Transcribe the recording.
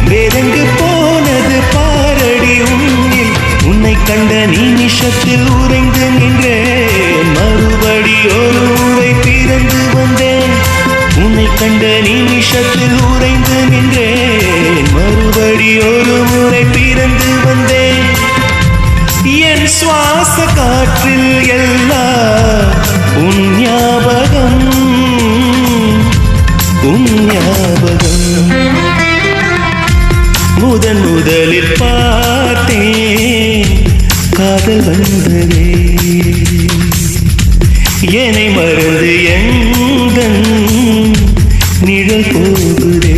வேறெங்கு போனது பாரடி உன்னில் உன்னை கண்ட நிமிஷத்தில் உறைந்து நின்றேன் மறுபடி ஒரு முறை பிறந்து வந்தேன் உன்னை கண்ட நிமிஷத்தில் உறைந்து நின்றேன் மறுபடி ஒரு முறை பிறந்து வந்தேன் என் சுவாச காற்றில் எல்லாம் உன் ஞாபகம் உன் ஞாபகம் முதலில் பார்த்தேன் காதல் வந்ததே என்னை மறந்து எங்கள் நிழல் போகுதே